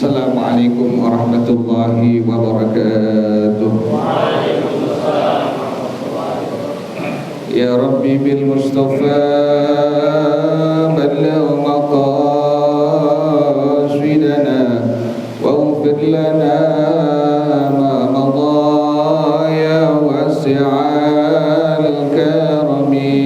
Assalamualaikum warahmatullahi wabarakatuh. Ya Rabbi bil Mustafa balligh maqasidana waghfir lana ma madha ya wasi'al karami.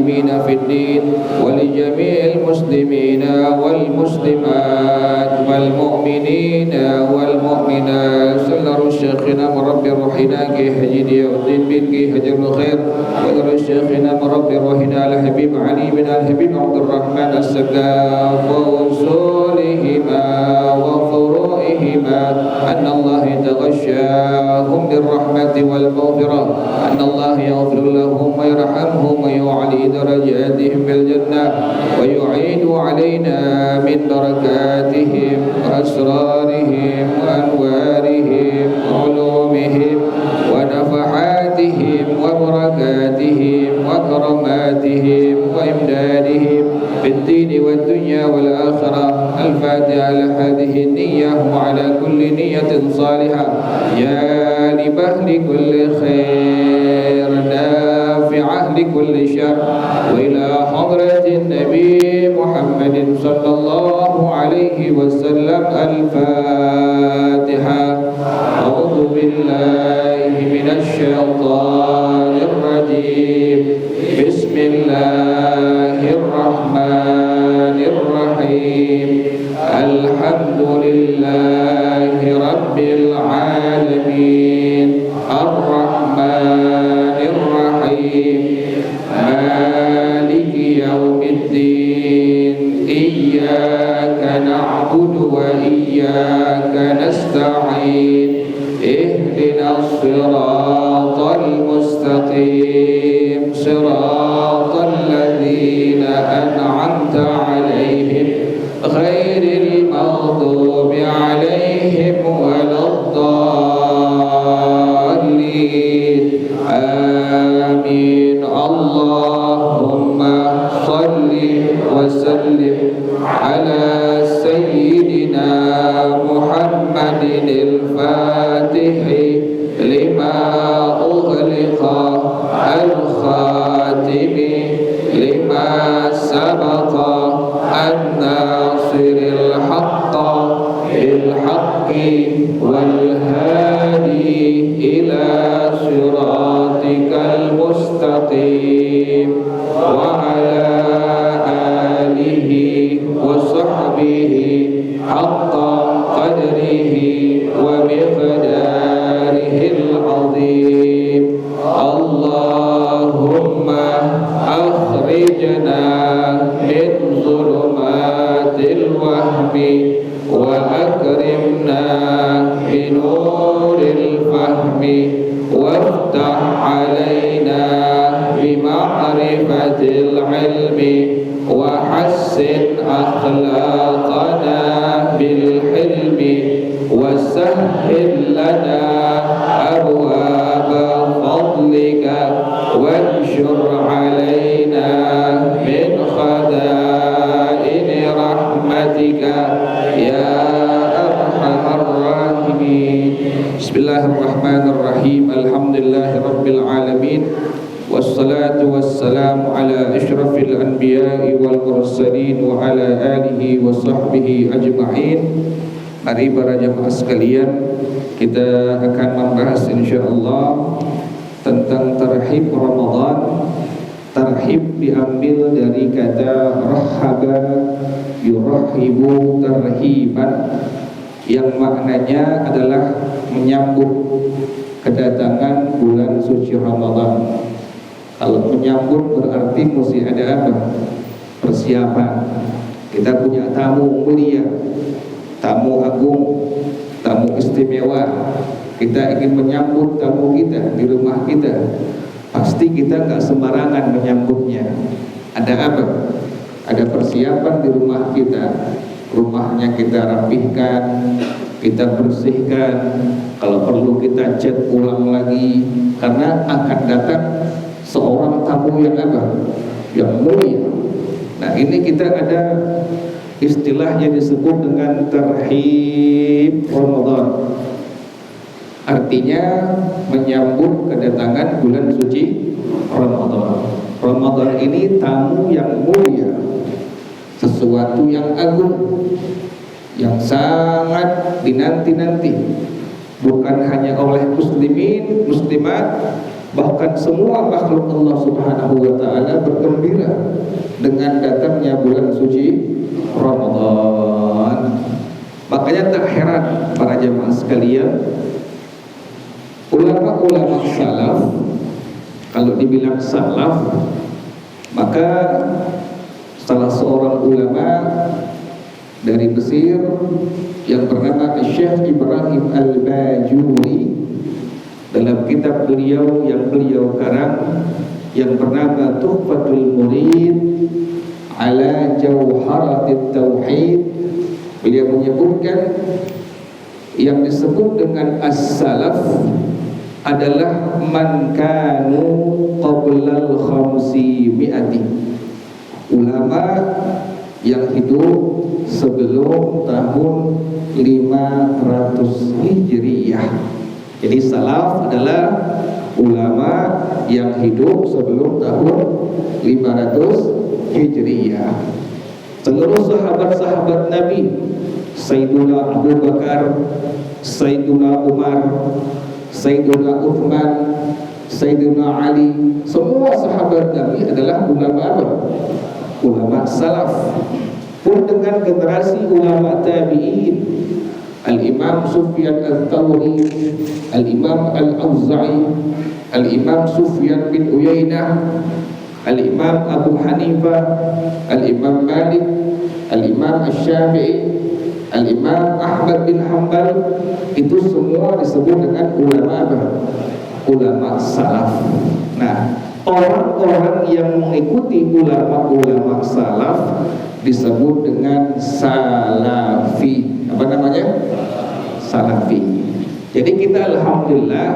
المعلمين في الدين ولجميع المسلمين والمسلمات والمؤمنين والمؤمنات سلر الشيخنا مربي روحنا كي حجي الدين بن كي حجر الخير وذر الشيخنا مربي روحنا الحبيب علي بن الحبيب عبد الرحمن السقاف وأصولهما وفروعهما أن الله يتغشاهم بالرحمة والمغفرة أن الله يغفر لهم ويرحمهم ويعلي درجاتهم بالجنة ويعيد علينا من بركاتهم وأسرارهم وأنوارهم وعلومهم ونفحاتهم وبركاتهم وكراماتهم وإمدادهم في الدين والدنيا والآخرة. الفاتحة لهذه النية وعلى كل نية صالحة جالبة لكل خير نافعة لكل شر وإلى حضرة النبي محمد صلى الله عليه وسلم. الفاتحة. أعوذ بالله من الشيطان الرجيم. بسم الله الرحمن الرحيم. الحمد لله رب العالمين الرحمن الرحيم مالك يوم الدين إياك نعبد وإياك نستعين اهدنا الصراط المستقيم صراط الذين أنعمت عليهم غير المغضوب عليهم ولا الضالين آمين. اللهم صل وسلم على سيدنا محمد الفاتح لما أغلق الخاتم لما سبق الناصر الحق بالحق والهادي إلى صراطك المستقيم وعلى آله وصحبه حق قدره ومقداره العظيم. اللهم أخرجنا من ظلمات الوهم وأكرمنا بنور الفهم وافتح علينا بمعرفة العلم وحسن أخلاقنا بالحلم وسهل لنا أبواب فضلك وانشر علينا من خزائن رحمتك يا أرحم الراحمين. بسم الله الرحمن الرحيم. الحمد لله رب العالمين والصلاة والسلام على أشرف الأنبياء والمرسلين وعلى آله وصحبه أجمعين. Mari para jemaah sekalian, kita akan membahas insyaallah tentang tarhib Ramadan. Tarhib diambil dari kata rahaba yurahibu tarhiban, yang maknanya adalah menyambut kedatangan bulan suci Ramadan. Kalau menyambut berarti mesti ada apa? Persiapan. Kita punya tamu mulia, tamu agung, tamu istimewa. Kita ingin menyambut tamu kita di rumah kita. Pasti kita nggak sembarangan menyambutnya. Ada apa? Ada persiapan di rumah kita. Rumahnya kita rapihkan, kita bersihkan. Kalau perlu kita cat ulang lagi, karena akan datang seorang tamu yang apa? Yang mulia. Nah, ini kita ada istilah yang disebut dengan tarhib Ramadan. Artinya menyambut kedatangan bulan suci Ramadan. Ramadan ini tamu yang mulia, sesuatu yang agung, yang sangat dinanti-nanti, bukan hanya oleh muslimin, muslimat, bahkan semua makhluk Allah Subhanahu wa taala bergembira dengan datangnya bulan suci Ramadan. Makanya tak heran para jemaah sekalian, ulama-ulama salaf, kalau dibilang salaf, maka salah seorang ulama dari Mesir yang bernama Syekh Ibrahim Al-Bajuri, dalam kitab beliau yang beliau karang yang bernama Tuhfatul Murid ala Jauharatit Tauhid, beliau menyebutkan yang disebut dengan as-salaf adalah man kanu qablal khamsi mi'ati, ulama yang hidup sebelum tahun 500 Hijriyah. Jadi salaf adalah ulama yang hidup sebelum tahun 500 Hijriyah. Seluruh sahabat-sahabat Nabi, Sayyiduna Abu Bakar, Sayyiduna Umar, Sayyiduna Uthman, Sayyiduna Ali, semua sahabat Nabi adalah ulama apa? Ulama salaf. Pun dengan generasi ulama tabi'in, Al-Imam Sufyan Al-Thawri, Al-Imam Al-Auza'i, Al-Imam Sufyan bin Uyainah, Al-Imam Abu Hanifah, Al-Imam Malik, Al-Imam Asy-Syafi'i, Al-Imam Ahmad bin Hanbal, itu semua disebut dengan ulama apa? Ulama salaf. Nah, orang-orang yang mengikuti ulama-ulama salaf disebut dengan salafi. Apa namanya? Salafi. Jadi kita alhamdulillah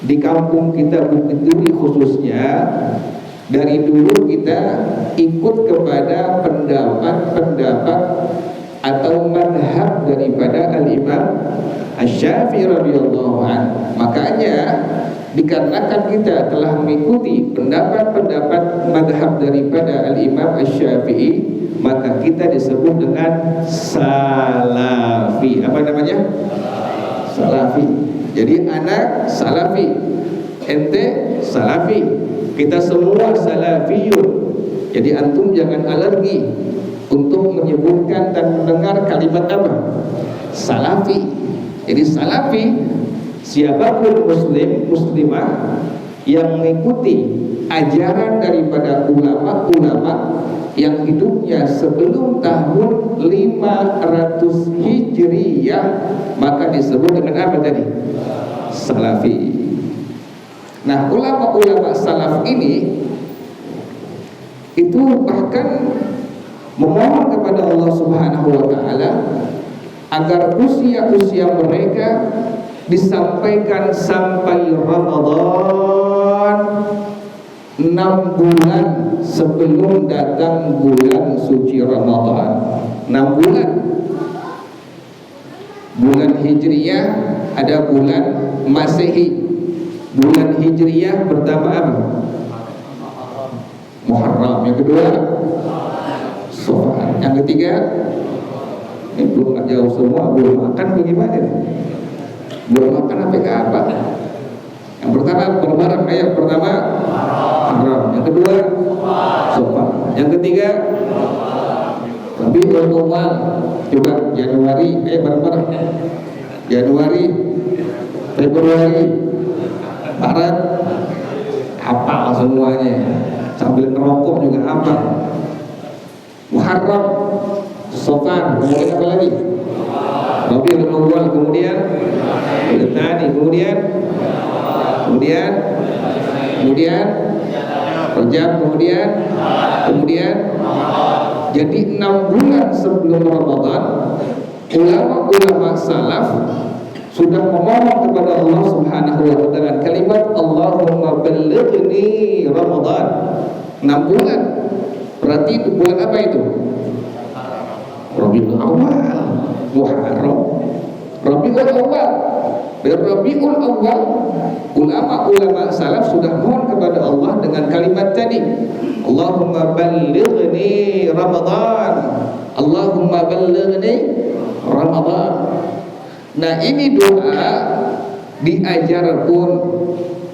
di kampung kita Bukit Duri khususnya, dari dulu kita ikut kepada pendapat-pendapat atau madhab daripada Al-Imam Asy-Syafi'i radhiyallahu anhu. Makanya dikarenakan kita telah mengikuti pendapat-pendapat madhab daripada Al-Imam Asy-Syafi'i, maka kita disebut dengan salafi. Apa namanya? Salafi. Jadi anak salafi, ente salafi, kita semua salafiyun. Jadi antum jangan alergi untuk menyebutkan dan mendengar kalimat apa? Salafi. Jadi salafi, siapapun muslim, muslimah yang mengikuti ajaran daripada ulama-ulama yang hidupnya sebelum tahun 500 Hijriyah, maka disebut dengan apa tadi? Salafi. Nah, ulama-ulama salaf ini itu bahkan memohon kepada Allah Subhanahu wa taala agar usia-usia mereka disampaikan sampai Ramadan 6 bulan sebelum datang bulan suci Ramadan. 6 bulan. Bulan Hijriyah, ada bulan Masehi. Bulan Hijriyah pertama apa? Muharram. Yang kedua Safar. Yang ketiga, ini belum jauh semua, belum makan bagaimana? Belum makan sampai ke apa? Yang pertama berbarang, yang pertama Muharram. Yang kedua Safar. Yang ketiga Rabiul Awwal. Coba Januari, bareng-bareng. Januari, Februari, Maret, hafal semuanya. Sambil ngerokok juga hafal. Muharram, Safar, kemudian apa lagi? Rabiul Awwal, kemudian Tsani, kemudian Rajab, kemudian jadi 6 bulan sebelum Ramadan, ulama-ulama salaf sudah memohon kepada Allah Subhanahu wa taala dengan kalimat Allahumma ballighni Ramadan. 6 bulan. Berarti itu bulan apa itu? Rabiul Awwal, Muharram, Rabiul Awwal. Dari Rabiul Awwal, ulama-ulama salaf sudah mohon kepada Allah dengan kalimat tadi, Allahumma ballighni Ramadan, Allahumma ballighni Ramadan. Nah, ini doa diajar pun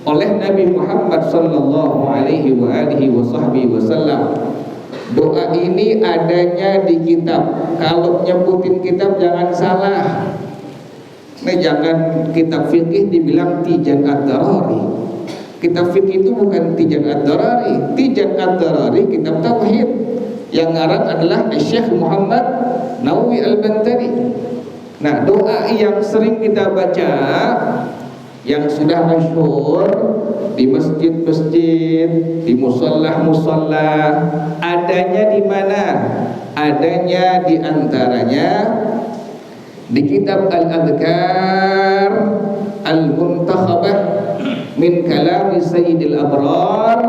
oleh Nabi Muhammad sallallahu alaihi wasallam. Doa ini adanya di kitab. Kalau nyebutin kitab jangan salah. Nah, jangan kitab fikih dibilang Tijan Ad-Darari. Kitab fikih itu bukan Tijan Ad-Darari. Tijan Ad-Darari kitab tauhid. Yang ngarang adalah Syekh Muhammad Nawawi Al-Bantani. Nah, doa yang sering kita baca, yang sudah masyhur di masjid-masjid, di musalla-musalla, adanya di mana? Adanya di antaranya di kitab Al-Adhkar Al-Muntakhabah min Kalami Sayyidil Abrar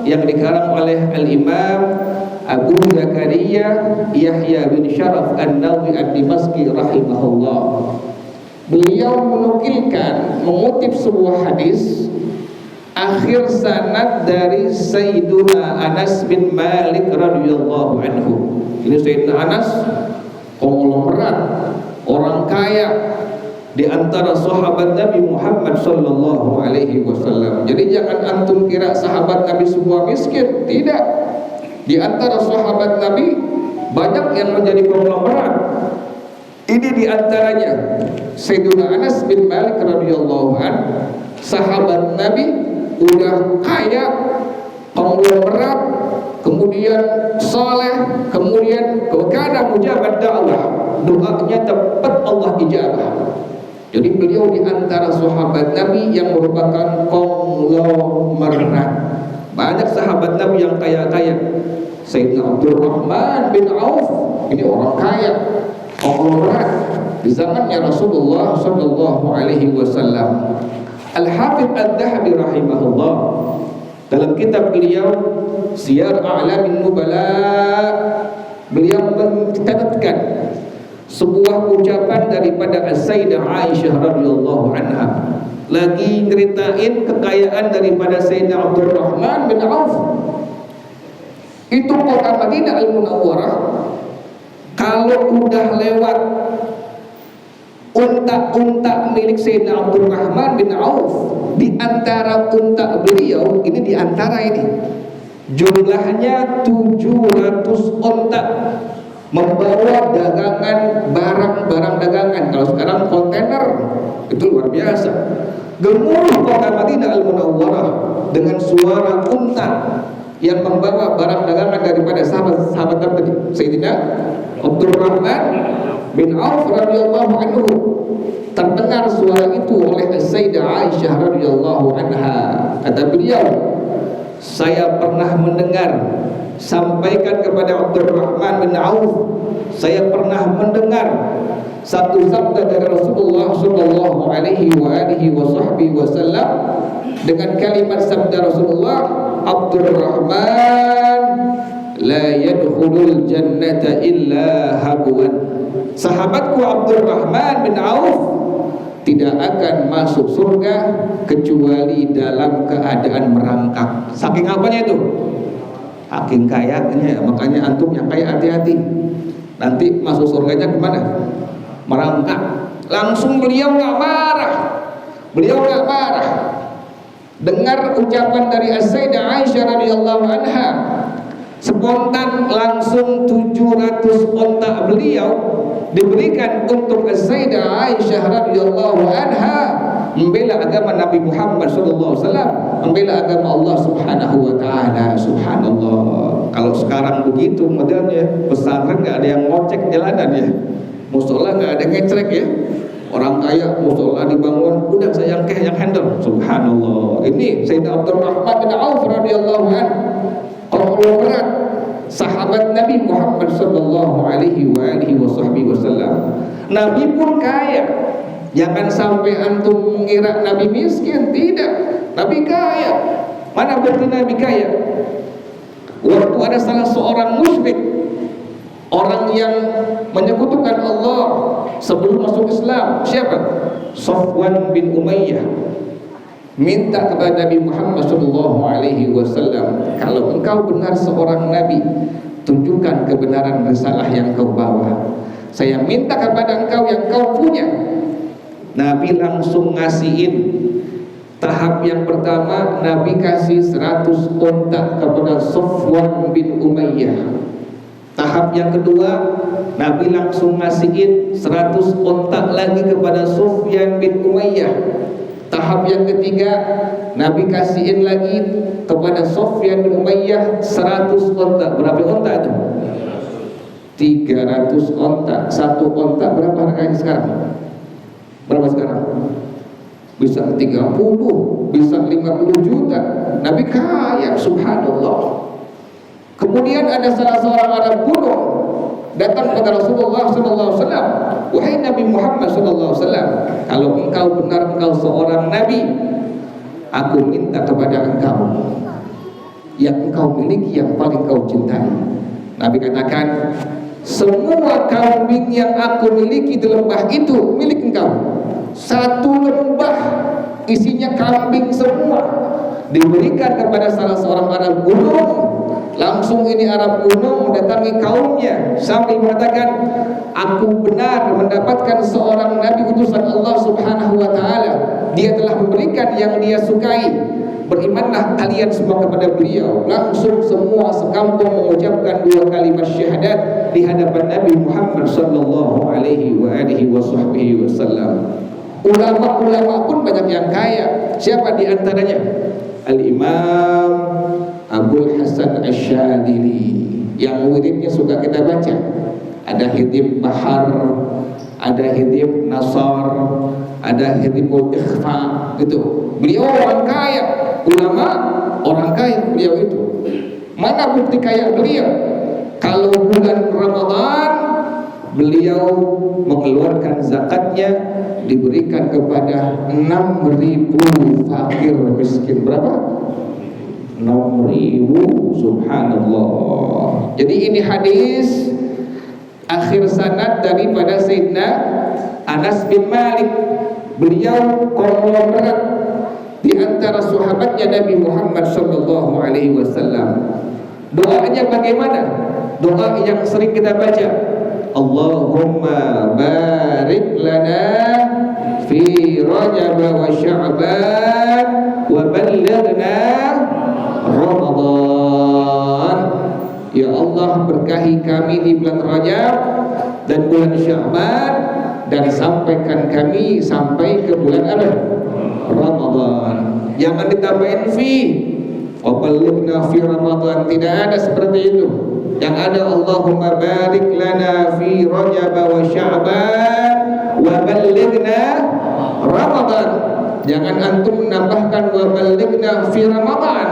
yang dikarang oleh Al-Imam Abu Zakaria Yahya bin Syaraf An-Nawawi Ad-Dimashqi rahimahullah. Beliau mengutip sebuah hadis akhir sanad dari Sayyiduna Anas bin Malik radhiyallahu anhu. Ini Sayyidina Anas konglomerat, orang kaya di antara sahabat Nabi Muhammad sallallahu alaihi wasallam. Jadi jangan antum kira sahabat Nabi semua miskin, tidak. Di antara sahabat Nabi banyak yang menjadi konglomerat. Ini di antaranya Sayyidina Anas bin Malik radhiyallahu anhu, sahabat Nabi, udah kaya, konglomerat, kemudian saleh, kemudian kana mujabat dakwah, doanya tepat Allah ijabah. Jadi beliau di antara sahabat Nabi yang merupakan konglomerat. Banyak sahabat Nabi yang kaya-kaya. Sayyidina Abdurrahman bin Auf, ini orang kaya, konglomerat di zamannya Rasulullah sallallahu alaihi wasallam. Al-Hafidz Adz-Dzahabi rahimahullah dalam kitab beliau Siyar A'lamin Nubala, beliau mencatatkan sebuah ucapan daripada Sayyidah Aisyah radhiyallahu anha, lagi ngeritain kekayaan daripada Sayyidina Abdurrahman bin Auf. Itu kota Madinah Al-Munawwarah, kalau udah lewat unta-unta milik Sayyidina Abdurrahman bin Auf, di antara unta beliau ini, di antara ini jumlahnya 700 unta membawa dagangan, barang-barang dagangan. Kalau sekarang kontainer itu luar biasa. Gemuruh kota Madinah Al-Munawwarah dengan suara unta yang membawa barang dagangan daripada sahabat tadi Sayyidina Abdurrahman bin Auf radhiyallahu anhu. Terdengar suara itu oleh Sayyidah Aisyah radhiyallahu anha. Kata beliau, saya pernah mendengar, sampaikan kepada Abdurrahman bin Auf, saya pernah mendengar satu sabda dari Rasulullah sallallahu alaihi wasallam dengan kalimat sabda Rasulullah, Abdurrahman la yadkhulul jannata illa habwan. Sahabatku Abdurrahman bin Auf tidak akan masuk surga kecuali dalam keadaan merangkak. Saking apanya itu? Saking kayanya. Makanya antum yang kaya hati-hati, nanti masuk surganya kemana? Merangkak. Langsung beliau nggak marah. Beliau nggak marah. Dengar ucapan dari Sayyidah Aisyah radhiyallahu anha, spontan langsung 700 unta beliau diberikan untuk Sayyidah Aisyah radhiyallahu anha membela agama Nabi Muhammad sallallahu alaihi wasallam, membela agama Allah Subhanahu wa taala. Subhanallah. Kalau sekarang begitu modelnya, pesantren enggak ada yang ngocek jalanan ya. Mushola enggak ada ngecrek ya. Orang kaya mushola dibangun, udah saya yang handle. Subhanallah. Ini Sayyidina Abdurrahman bin Auf radhiyallahu anhu, konglomerat sahabat Nabi Muhammad sallallahu alaihi wasallam. Nabi pun kaya. Jangan sampai antum mengira Nabi miskin, tidak. Nabi kaya. Mana bukti Nabi kaya? Waktu ada salah seorang musyrik, orang yang menyekutukan Allah sebelum masuk Islam, siapa? Safwan bin Umayyah, minta kepada Nabi Muhammad sallallahu alaihi wasallam, kalau engkau benar seorang nabi, tunjukkan kebenaran risalah yang kau bawa. Saya minta kepada engkau yang kau punya. Nabi langsung ngasihin Tahap yang pertama, Nabi kasih 100 unta kepada Safwan bin Umayyah. Tahap yang kedua, Nabi langsung ngasihin 100 unta lagi kepada Sufyan bin Umayyah. Tahap yang ketiga, Nabi kasihin lagi kepada Sufyan bin Umayyah 100 unta. Berapa unta itu? 300 unta. Satu unta berapa harganya sekarang? Berapa sekarang? Bisa 30, bisa 50 juta. Nabi kaya, subhanallah. Kemudian ada salah seorang Arab kuno datang kepada Rasulullah SAW. Wahai Nabi Muhammad SAW, kalau engkau benar engkau seorang Nabi, aku minta kepada engkau yang engkau miliki, yang paling kau cintai. Nabi katakan, semua kambing yang aku miliki di lembah itu milik engkau. Satu lembah isinya kambing semua, diberikan kepada salah seorang Arab gunung. Langsung ini Arab gunung mendatangi kaumnya sambil mengatakan, aku benar mendapatkan seorang Nabi utusan Allah Subhanahu wa ta'ala. Dia telah memberikan yang dia sukai. Berimanlah kalian semua kepada beliau. Langsung semua sekampung mengucapkan 2 kalimat syahadat di hadapan Nabi Muhammad sallallahu alaihi wasallam. Ulama-ulama pun banyak yang kaya. Siapa di antaranya? Al-Imam Abdul Hasan Asy-Syadzili, yang wiridnya suka kita baca. Ada Hidib Bahar, ada Hidib Nasar, ada Hidibul Ikhfa, gitu. Beliau orang kaya, ulama orang kaya beliau itu. Mana bukti kaya beliau? Kalau bulan Ramadan beliau mengeluarkan zakatnya, diberikan kepada 6.000 fakir miskin. Berapa? 6.000, subhanallah. Jadi ini hadis akhir sanad daripada Sayyidina Anas bin Malik. Beliau konglomerat di antara sahabatnya Nabi Muhammad sallallahu alaihi wasallam. Doanya bagaimana? Doa yang sering kita baca, Allahumma barik lana fi Rajab wa Sya'ban wa ballighna Ramadan. Ya Allah, berkahi kami di bulan Rajab dan bulan Sya'ban, dan sampaikan kami sampai ke bulan apa? Ramadan. Jangan ditambahin fi wa ballighna fi Ramadan, tidak ada seperti itu. Yang ada Allahumma barik lana fi Rajab wa Sya'ban wa ballighna Ramadan. Jangan antum menambahkan wa ballighna fi Ramadan.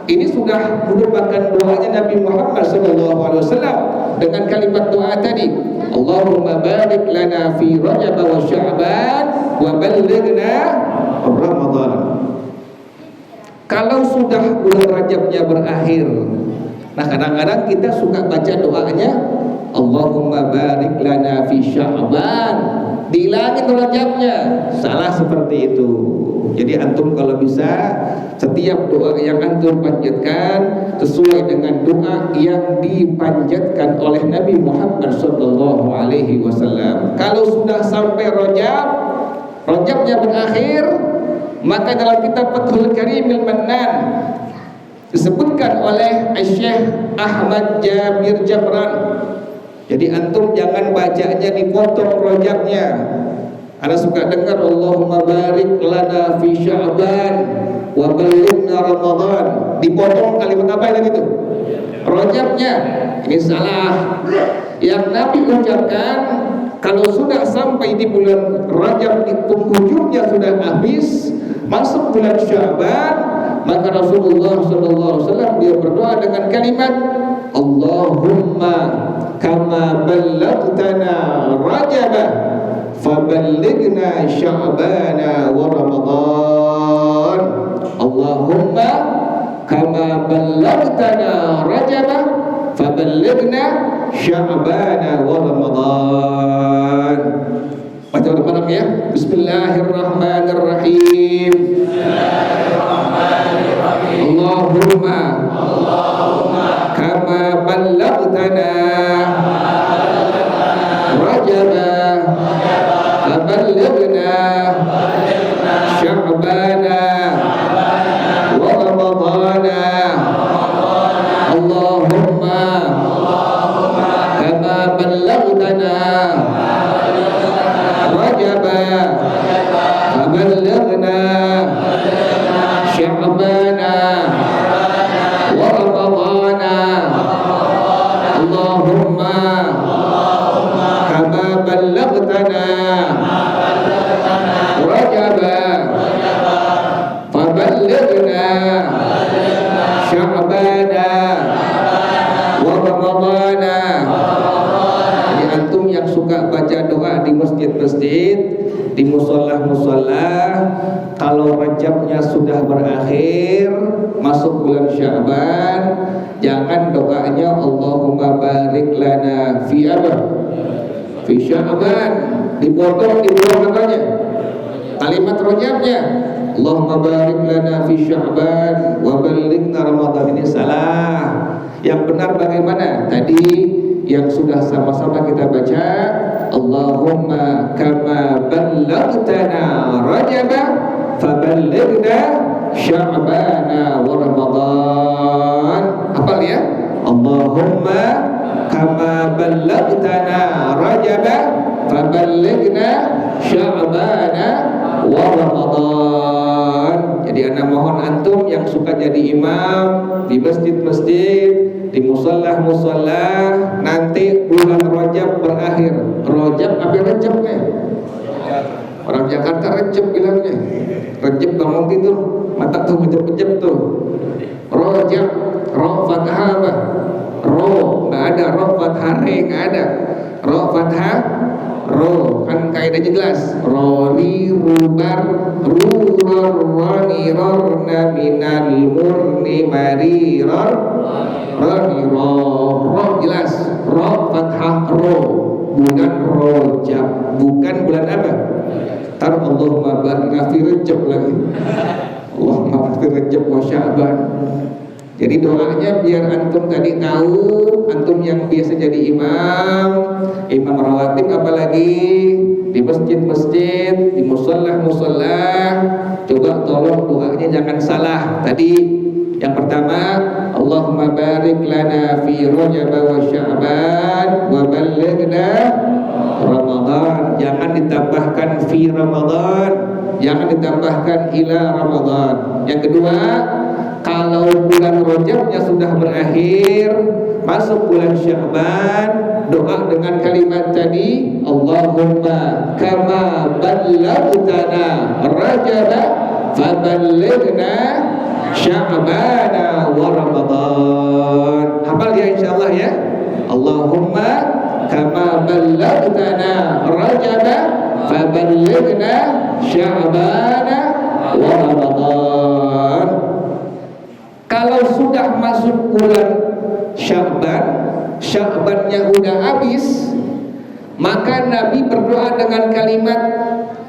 Ini sudah merupakan doanya Nabi Muhammad SAW dengan kalimat doa tadi, Allahumma barik lana fi Rajab wa Sya'ban wa ballighna Ramadan. Kalau sudah bulan Rajabnya berakhir, nah kadang-kadang kita suka baca doanya Allahumma barik lana fi Sya'ban, dihilangin Rajabnya. Salah seperti itu. Jadi antum kalau bisa, setiap doa yang antum panjatkan sesuai dengan doa yang dipanjatkan oleh Nabi Muhammad sallallahu alaihi wasallam. Kalau sudah sampai Rajabnya berakhir, maka dalam kitab Fathul Karimil Mannan disebutkan oleh Syekh Ahmad Jabir Jabran. Jadi antum jangan bacanya dipotong Rajabnya. Anda suka dengar Allahumma barik lana fi Sya'ban wa ballighna Ramadan, dipotong kalimat apa yang itu? Rajabnya. Ini salah. Yang Nabi ucapkan, kalau sudah sampai di bulan Rajab, di penghujungnya sudah habis, masuk bulan Sya'ban, maka Rasulullah SAW dia berdoa dengan kalimat Allahumma kama ballaghtana Rajaba faballighna Sya'bana wa Ramadan. Allahumma kama ballaghtana Rajaba faballighna Sya'bana wa Ramadan. Baca bareng ya. Bismillahirrahmanirrahim. Allahumma kama ballaghtana Rajaba faballighna Sya'bana Allahumma kama ballaghtana Rajab faballighna Sya'ban wa Ramadan. Allahumma kama ballaghtana Rajab faballighna Sya'ban wa Ramadan. Jadi antum yang suka baca doa di masjid-masjid, di musola-musola, kalau Rajabnya sudah berakhir, masuk bulan Sya'ban, jangan doanya Allahumma barik lana fi apa? Fi Sya'ban, dipotong, dibuang apanya? Kalimat Rajabnya. Allahumma barik lana fi Sya'ban wa ballighna Ramadan. Ini salah. Yang benar bagaimana? Tadi yang sudah sama-sama kita baca, Allahumma kama ballaghtana Rajab faballighna Sya'ban wa Ramadan. Hafal ya? Allahumma kama ballaghtana Rajab faballighna Sya'ban wa Ramadan. Jadi ana mohon antum yang suka jadi imam di masjid-masjid, di musola-musola, nanti bulan Rajab berakhir. Rajab apa Rajabnya? Orang Jakarta Rajab bilangnya. Rajab bangun tidur, mata tuh pejam-pejam tuh. Rajab, ro fathah apa? Ro, nggak ada. Ro fathah re, nggak ada. Ro fathah ro, kan kaidahnya jelas. Roni rubar ruror roni rorna minal murni mariror roni ro jelas. Ro fathah ro, bukan Rojab, bukan bulan apa? Tar Allahumma barik fi Rajab lagi. Allahumma fi Rajab wa Sya'ban. Jadi doanya biar antum tadi tahu, antum yang biasa jadi imam rawatib, apalagi di masjid-masjid, di musola-musola, coba tolong doanya jangan salah. Tadi yang pertama, Allahumma barik lana fi Rajab wa Sya'ban wa ballighna Ramadan. Jangan ditambahkan fi Ramadan, jangan ditambahkan ila Ramadan. Yang kedua, kalau bulan Rajabnya sudah berakhir, masuk bulan Sya'ban, doa dengan kalimat tadi, Allahumma kama ballaghtana Rajab faballighna Sya'ban wa Ramadan. Hafal ya insyaallah ya. Allahumma kama ballaghtana Rajab faballighna Sya'ban wa Ramadan. Kalau sudah masuk bulan Sya'ban, Sya'bannya udah habis, maka Nabi berdoa dengan kalimat,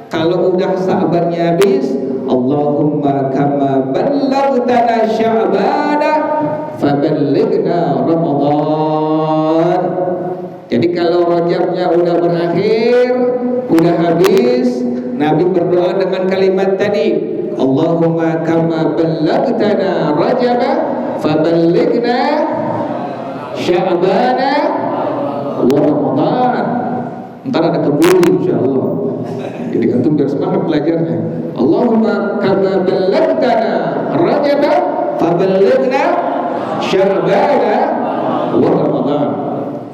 kalau udah Sya'bannya habis, Allahumma kama ballaghtana Sya'ban faballighna Ramadan. Jadi kalau Rajabnya udah berakhir, udah habis, Nabi berdoa dengan kalimat tadi, Allahumma kama ballaghtana Rajab faballighna Sya'ban wa Ramadan. Ntar ada kebuli insyaallah. Jadi antum biar semangat belajarnya. Allahumma kama ballaghtana Rajab faballighna Sya'ban wa Ramadan.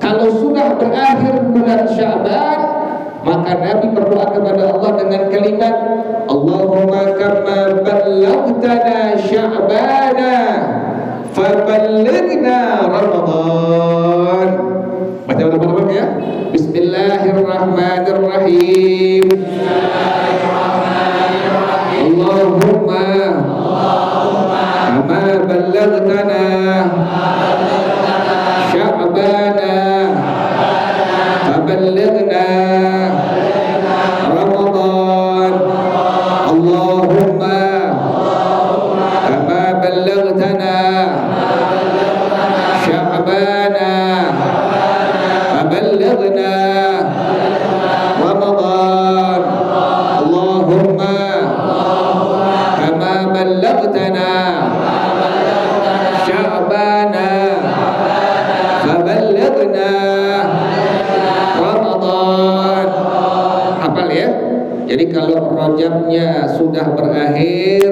Kalau sudah berakhir bulan Sya'ban, maka Nabi berdoa kepada Allah dengan kalimat, Allahumma kama ballaghtana Sya'ban faballighna Ramadan. Baca bersama-sama ya. Bismillahirrahmanirrahim. Allahumma kama ballaghtana Sya'ban faballighna Ramadan. Allahumma kama ballaghtana Sya'ban faballighna Ramadan. Allahumma kama ballaghtana Sya'ban Rajabnya sudah berakhir,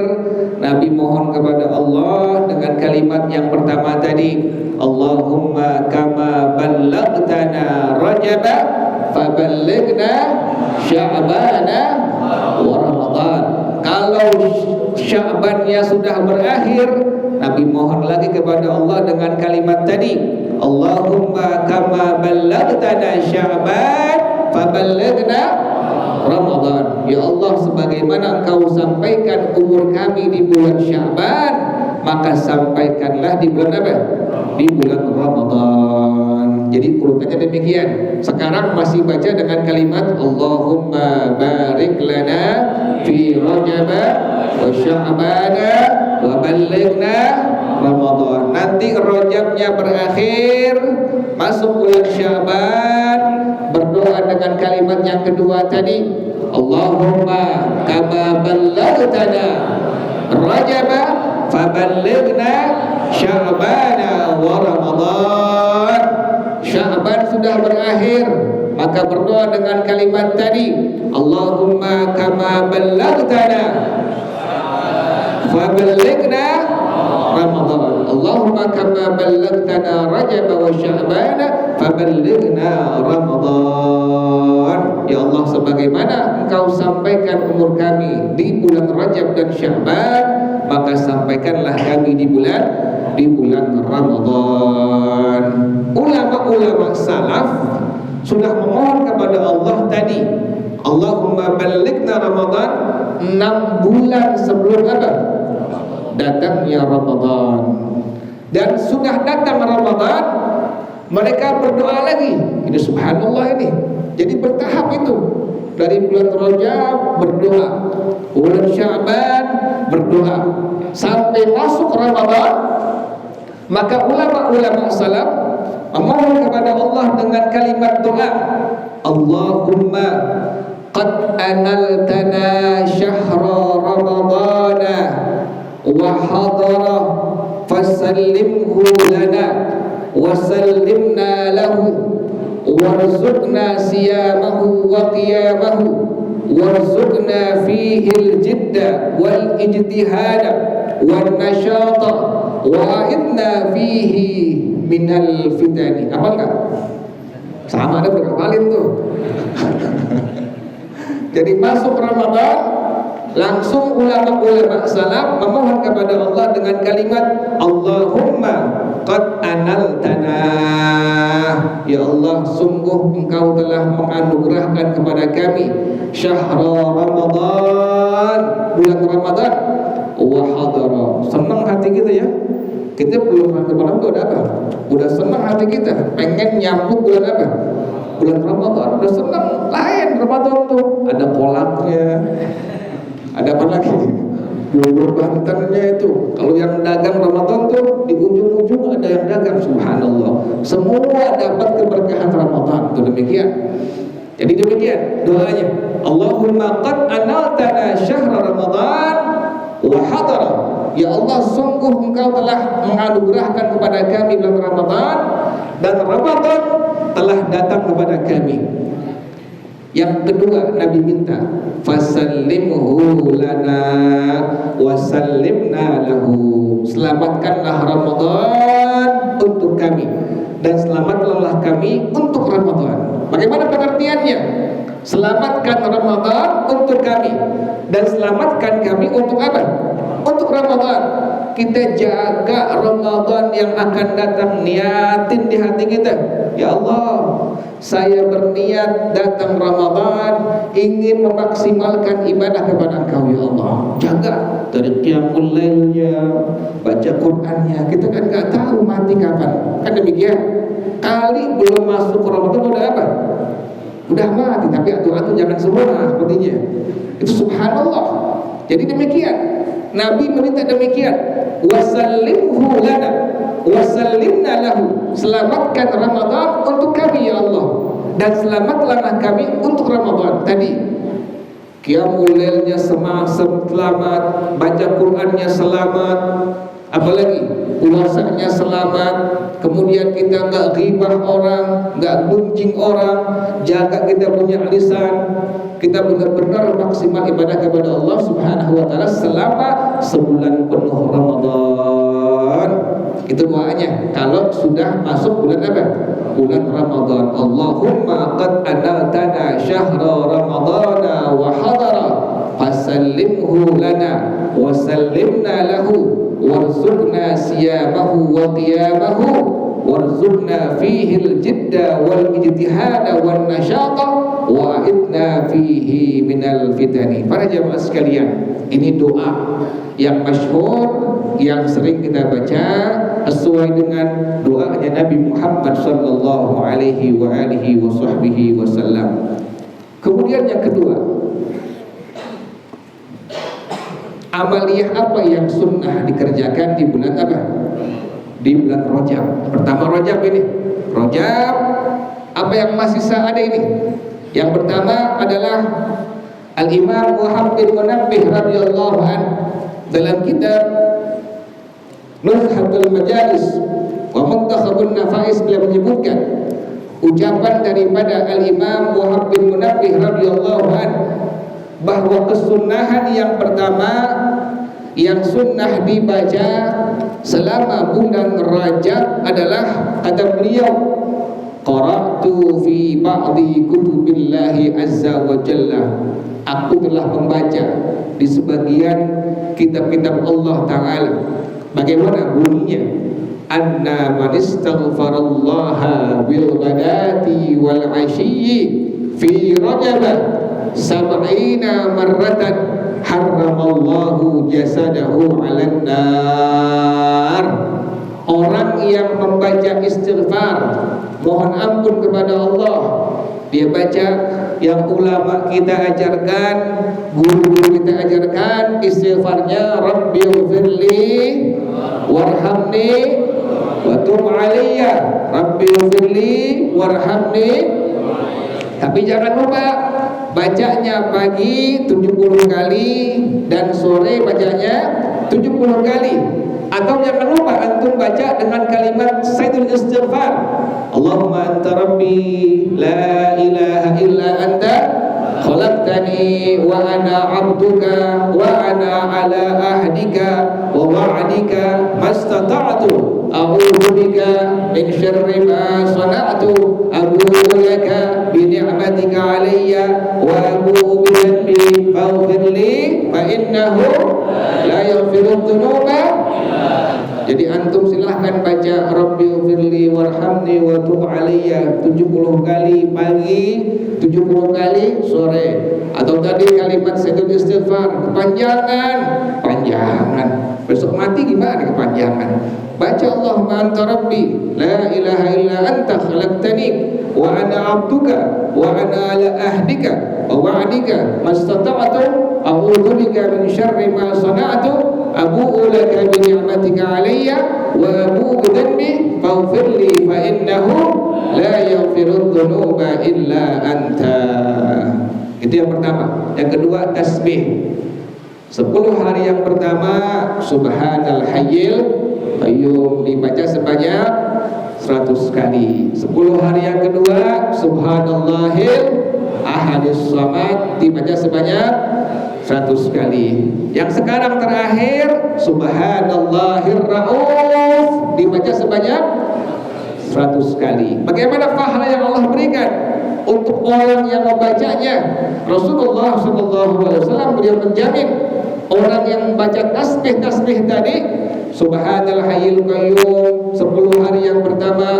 Nabi mohon kepada Allah dengan kalimat yang pertama tadi, Allahumma kama ballagtana Rajaba faballighna Sya'bana wa Ramadan. Kalau Sya'bannya sudah berakhir, Nabi mohon lagi kepada Allah dengan kalimat tadi, Allahumma kama ballagtana Sya'ban faballighna Ramadan. Ya Allah, sebagaimana Engkau sampaikan umur kami di bulan Sya'ban, maka sampaikanlah di bulan apa? Di bulan Ramadan. Jadi urutannya demikian. Sekarang masih baca dengan kalimat Allahumma barik lana fi Rajab wa Sya'ban wa ballighna Ramadan. Nanti Rajabnya berakhir, masuk bulan Sya'ban, berdoa dengan kalimat yang kedua tadi, Allahumma kama ballagtana Rajab faballighna Sya'bana wa Ramadan. Sya'ban sudah berakhir, maka berdoa dengan kalimat tadi, Allahumma kama ballagtana faballighna Ramadan. Allahumma kama ballagtana Rajab wa Sya'bana faballighna Ramadan. Ya Allah, sebagaimana Engkau sampaikan umur kami di bulan Rajab dan Sya'ban, maka sampaikanlah kami di bulan Ramadan. Ulama-ulama salaf sudah memohon kepada Allah tadi, Allahumma ballighna Ramadan 6 bulan sebelum apa? Datangnya Ramadan. Dan sudah datang Ramadan, mereka berdoa lagi. Ini subhanallah ini. Jadi bertahap itu. Dari bulan Rajab berdoa, bulan Sya'ban berdoa, sampai masuk Ramadan. Maka ulama-ulama salaf memohon kepada Allah dengan kalimat doa, Allahumma qad analtana syahra Ramadana wa hadara fasallimhu lana wa sallimna lahu warzuqna siyamahu wa qiyamahu warzuqna fihi al-jidda wal ijtihada wan nashata wa a'idna fihi minal fitani. Apa enggak? Sama ada berkapalin tuh. Jadi masuk Ramadan, langsung ulama-ulama salaf memohon kepada Allah dengan kalimat Allahumma qad analtana. Ya Allah, sungguh Engkau telah menganugerahkan kepada kami syahra Ramadan, bulan Ramadan, wa hadara. Senang hati kita ya. Kita belum Ramadan itu udah apa? Udah senang hati kita, pengen nyambut bulan apa? Bulan Ramadan. Udah senang, lain Ramadan tuh ada kolaknya, ada apa lagi? Bubur Bantennya itu. Kalau yang dagang Ramadan tuh di ujung-ujung ada yang dagang, subhanallah. Semua dapat keberkahan Ramadan. Itu demikian. Jadi demikian doanya. Allahumma qad analtana syahra Ramadan wa hadara. Ya Allah, sungguh Engkau telah menganugerahkan kepada kami bulan Ramadan, dan Ramadan telah datang kepada kami. Yang kedua, Nabi minta fasallimhu lana wasallimna lahu. Selamatkanlah Ramadan untuk kami, dan selamatkanlah kami untuk Ramadan. Bagaimana pengertiannya? Selamatkan Ramadan untuk kami, dan selamatkan kami untuk apa? Untuk Ramadan. Kita jaga Ramadan yang akan datang, niatin di hati kita, ya Allah, saya berniat datang Ramadan ingin memaksimalkan ibadah kepada Engkau ya Allah. Jaga dari qiyamul lailnya, baca Qur'annya. Kita kan nggak tahu mati kapan. Kan demikian. Kali belum masuk Ramadan udah apa? Udah mati. Tapi aturan jangan semua sepertinya. Itu subhanallah. Jadi demikian. Nabi meminta demikian, wasallimhu lana wasallimna lahu. Selamatkan Ramadan untuk kami ya Allah, dan selamatlah kami untuk Ramadan. Tadi qiyamul lailnya selamat, baca Qur'annya selamat, Apalagi puasanya selamat, kemudian kita nggak ghibah orang, nggak gunjing orang, jaga kita punya lisan, kita benar-benar maksimal ibadah kepada Allah Subhanahu wa taala selama sebulan penuh Ramadan. Itu doanya kalau sudah masuk bulan apa? Bulan Ramadan. Allahumma qad analtana syahra ramadana wa hadara fasallimhu lana wa sallimna lahu warzuqna siyamahu wa qiyamahu warzuqna fihi al-jidda wal ijtihada wan nasyata wa a'idna fihi minal fitani. Para jamaah sekalian, ini doa yang masyhur yang sering kita baca sesuai dengan doanya Nabi Muhammad sallallahu alaihi wa alihi wasallam. Kemudian yang kedua, amaliyah apa yang sunnah dikerjakan di bulan apa? Di bulan Rajab. Pertama Rajab ini. Rajab apa yang masih ada ini? Yang pertama adalah Al-Imam Wahab bin Munabbih radhiyallahu anhu dalam kitab Nuzhatul Majalis wa Muntakhabun Nafais beliau menyebutkan ucapan daripada Al-Imam Wahab bin Munabbih radhiyallahu anhu bahwa kesunahan yang pertama yang sunnah dibaca selama bulan Rajab adalah kata beliau, qara'tu fi ba'di kutubillahi azza wa jalla, aku telah membaca di sebagian kitab-kitab Allah Ta'ala. Bagaimana bunyinya? Anna man istaghfarallaha bil ghadati wal 'ashiyyi fi Rajab sab'ina marratan harramallahu jasadahu 'alan nar. Orang yang membaca istighfar, mohon ampun kepada Allah, dia baca yang ulama kita ajarkan, guru-guru kita ajarkan, istighfarnya Rabbighfirli warhamni wa tub 'alayya, Rabbighfirli warhamni. Tapi jangan lupa bacanya pagi 70 kali dan sore bacanya 70 kali. Atau jangan lupa antum baca dengan kalimat Sayyidul Istighfar, Allahumma anta rabbi la ilaha illa anta khalaqtani wa ana 'abduka wa ana ala ahdika wa wa'dika mastata'tu a'udzu bika min syarri ma sana'tu abu'u laka bi ni'matika 'alayya wa abu'u bi dhanbi faghfir li fa innahu la yaghfiru dzunuba. Jadi antum silahkan baca Rabbighfirli warhamni wa tub 'alayya 70 kali pagi, 70 kali sore. Atau tadi kalimat Sayyidul Istighfar kepanjangan, panjangan. Besok mati gimana kepanjangan? Baca Allahumma anta rabbi la ilaha illa anta khalaqtani wa ana 'abduka wa ana ala ahdika wa wa'dika mastata'tu a'udzu bika min syarri ma sana'tu abu'u laka bi ni'matika 'alayya wa abu'u bi dhanbi faghfirli fa innahu la yaghfiru dzunuba illa anta. Itu yang pertama. Yang kedua tasbih. 10 hari yang pertama Subhanal Hayyil Qayyum dibaca sebanyak 100 kali. 10 hari yang kedua Subhanallahil Ahadis Samad dibaca sebanyak 100 kali. Yang sekarang terakhir Subhanallahir Rauf dibaca sebanyak 100 kali. Bagaimana pahala yang Allah berikan untuk orang yang membacanya? Rasulullah SAW beliau menjamin orang yang membaca tasbih tadi Subhanal Hayyil Qayyum 10 hari yang pertama,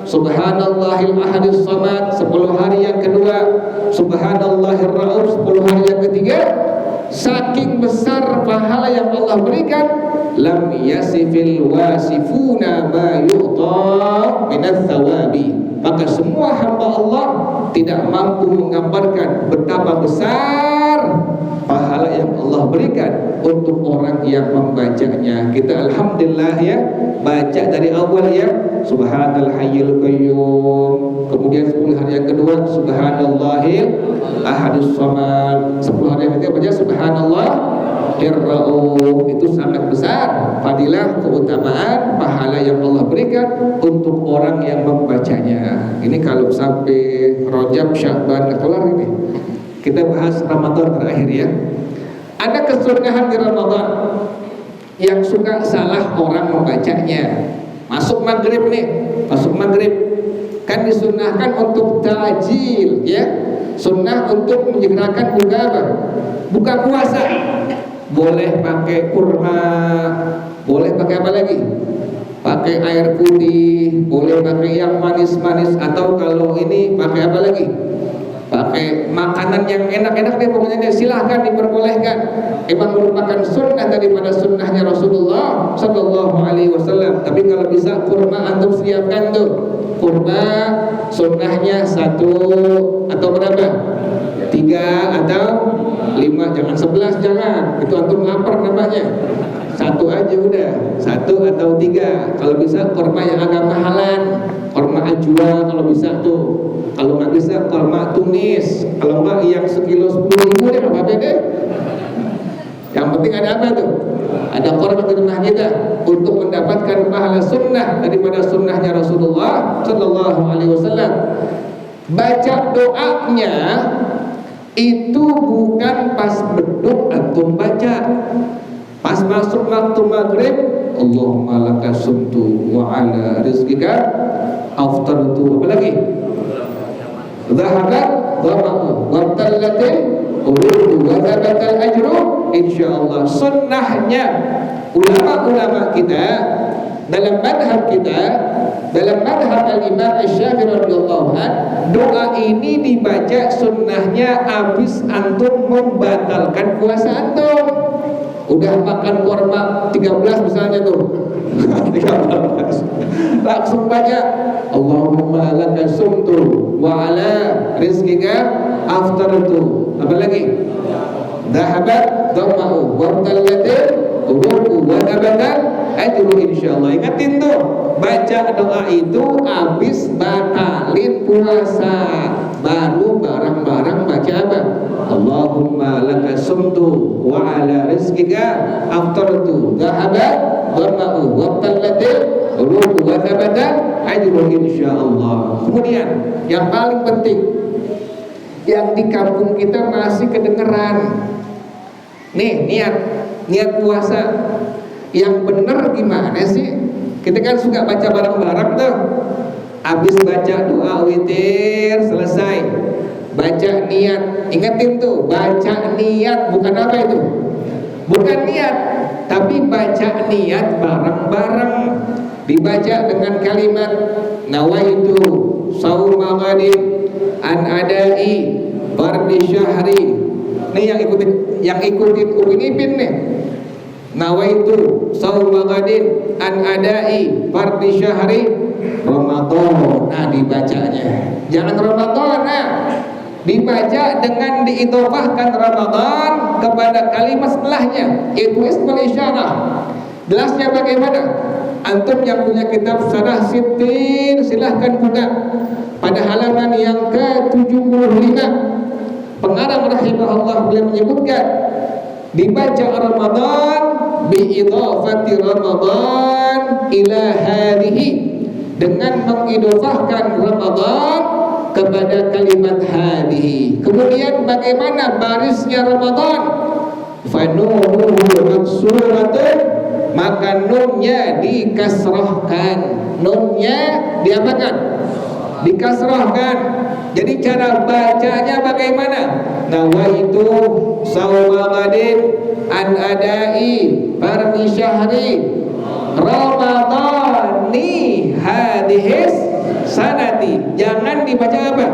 Subhanallahil Ahadis Samad 10 hari yang kedua, Subhanallahir Rauf 10 hari yang ketiga, saking besar pahala yang Allah berikan, lam yasifil wasifuna ma yu'ta minats thawabi, maka semua hamba Allah tidak mampu menggambarkan betapa besar pahala yang Allah berikan untuk orang yang membacanya. Kita alhamdulillah ya, baca dari awal ya Subhanal Hayyil Qayyum, kemudian 10 hari yang kedua Subhanallahil Ahadus Samad, 10 hari yang ketiga baca Subhanallah Qira'u itu sangat besar fadilah, keutamaan, pahala yang Allah berikan untuk orang yang membacanya. Ini kalau sampai Rajab, Sya'ban kelar ini. Kita bahas Ramadan terakhir ya. Ada kesunahan di Ramadan yang suka salah orang membacanya. Masuk maghrib nih, masuk maghrib kan disunahkan untuk ta'jil ya. Sunnah untuk menyegerakan buka apa? Buka puasa. Boleh pakai kurma, boleh pakai apa lagi? Pakai air putih, boleh pakai yang manis-manis, atau kalau ini pakai apa lagi? Pakai makanan yang enak-enak deh pokoknya, silahkan, diperbolehkan. Emang merupakan sunnah daripada sunnahnya Rasulullah Sallallahu Alaihi Wasallam. Tapi kalau bisa kurma antum siapkan tuh. Kurma sunnahnya 1 atau berapa? 3 atau 5, jangan 11, jangan. Itu antum lapar namanya. 1 aja udah, 1 atau 3. Kalau bisa kurma yang agak mahalan, kurma ajwa kalau bisa tuh. Kalau nggak bisa kurma Tunis, kalau nggak yang sekilo 10.000 deh, apa deh. Yang penting ada apa tuh? Ada kurma di rumah kita untuk mendapatkan pahala sunnah daripada sunnahnya Rasulullah Sallallahu Alaihi Wasallam. Baca doanya itu bukan pas beduk antum baca. Pas masuk waktu maghrib, Allahumma laka sumtu wa ala rizqika aftartu. Apa lagi? Zahabat dhama'u wa tallatil qulubu wa thabatal ajru insyaallah. Sunnahnya ulama-ulama kita dalam madhab kita, dalam madhab al-Imam Asy-Syafi'i radhiyallahu an, doa ini dibaca sunnahnya abis antum membatalkan puasa antum. Udah makan kurma 13 misalnya tuh 13, langsung baca Allahumma laka sumtu wa ala rizqika aftartu. Apa lagi? Dhahabat dhamma'u wa tallatil qulubu wa tabatal ajru insyaallah. Ingatin tuh, baca doa itu habis batalin puasa, baru barang-barang baca apa? Allahumma laka sumtu wa ala rizqika aftartu dhahabat dhamma'u wa tallatil qulubu wa tabatal ajru insyaallah. Kemudian yang paling penting, yang di kampung kita masih kedengeran nih, niat puasa yang bener gimana sih? Kita kan suka baca bareng-bareng tuh. Habis baca doa witir selesai, baca niat. Ingetin tuh, baca niat bukan apa itu? Bukan niat, tapi baca niat bareng-bareng. Dibaca dengan kalimat nawaitu sauma ghadin an adai fardhi syahri. Nih yang ikutin Upin Ipin nih. Nawaitu sauma ghadin an adai fardhi syahri Ramadan. Nah, dibacanya jangan Ramadan, nah dibaca dengan diidhofahkan Ramadan kepada kalimat setelahnya, yaitu ismul isyarah. Jelasnya bagaimana? Antum yang punya kitab Syarah Sittin silahkan buka pada halaman yang ke-75. Pengarang rahimahullah beliau menyebutkan dibaca Ramadan biidhafati Ramadan ila hadhihi, dengan mengidhofahkan Ramadan kepada kalimat hadhihi. Kemudian bagaimana barisnya Ramadan? Fanuhu maksuratun, maka nunnya dikasrahkan. Nunnya diapakan? Dikasrahkan. Jadi cara bacanya bagaimana? Nawaitu sauma ghadin an adai fardhi syahri Ramadhani hadhis sanati. Jangan dibaca apa?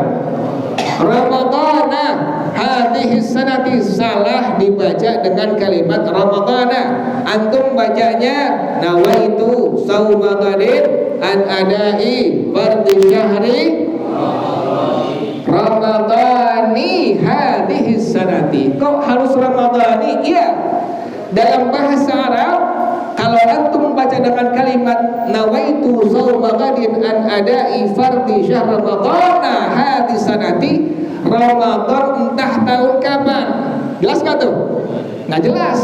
Ramadhana hadhis sanati. Salah dibaca dengan kalimat Ramadhana. Antum bacanya nawaitu sauma ghadin an adai fardhi syahri Ramadhani hadhis sanati. Kok harus Ramadhani? Iya, dalam bahasa Arab kalau antum baca dengan kalimat nawaitu shauma ghadin an adai fardhi syahr ramadhana hadis sanati, Ramadan entah tahun kapan. Jelas gak tuh? nggak jelas.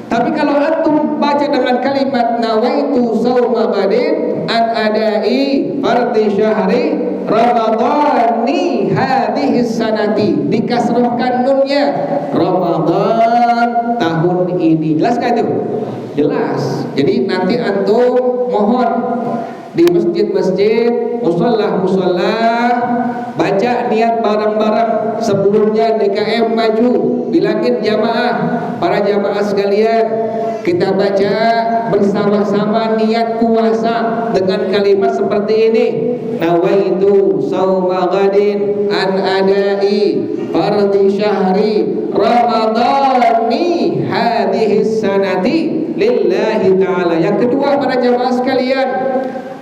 Tapi kalau antum baca dengan kalimat nawaitu sauma ghadin an adai fardhi syahri ramadhani hadhihi sanati, dikasrohkan nunnya, Ramadan tahun ini. Jelas gak itu? Jelas. Jadi nanti antum mohon di masjid-masjid, musolah-musolah, baca niat bareng-bareng. Sebelumnya DKM maju, bilangin jamaah, para jamaah sekalian, kita baca bersama-sama niat puasa dengan kalimat seperti ini, nawaitu sauma ghadin an adai fardhi syahri ramadhani hadhihi sanati lillahi ta'ala. Yang kedua, para jamaah sekalian,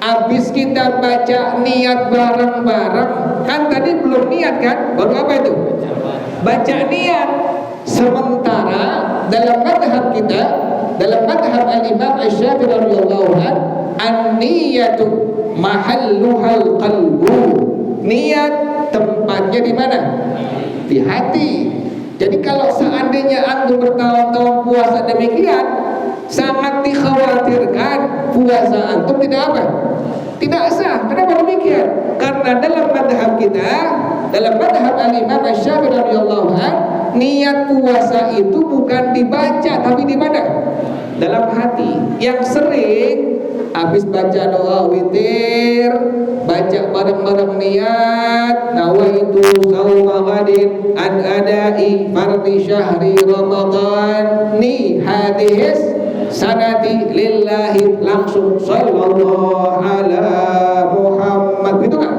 habis kita baca niat bareng-bareng, kan tadi belum niat kan? Baru apa itu? Baca niat. Sementara dalam madhab kita, dalam madhab al-imam Asy-Syafi'i radhiyallahu anhu, an-niyatu mahalluhal qalbu. Niat tempatnya di mana? Di hati. Jadi kalau seandainya antum bertahun-tahun puasa demikian, sangat dikhawatirkan puasa antum tidak apa? Tidak sah. Kenapa demikian? Karena dalam madhab kita, dalam madhab al-imam Asy-Syafi'i radhiyallahu anhu, niat puasa itu bukan dibaca tapi di mana? Dalam hati. Yang sering habis baca doa witir, baca bareng-bareng niat, nawaitu sauma ghadin an adai fardhi syahri ramadhani hadhis sanati lillahi, langsung sallallahu ala Muhammad, gitu kan?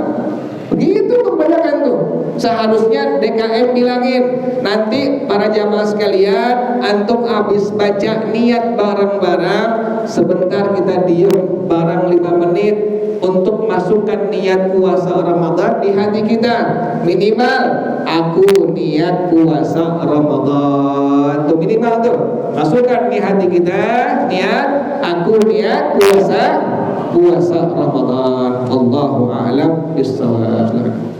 Begitu kebanyakan tuh. Seharusnya DKM bilangin, nanti para jamaah sekalian, antum habis baca niat bareng-bareng, sebentar kita diem bareng 5 menit untuk masukkan niat puasa Ramadan di hati kita. Minimal aku niat puasa Ramadan, tuh minimal tuh, masukkan di hati kita niat aku niat puasa Ramadan. Allahu a'lam bishawab.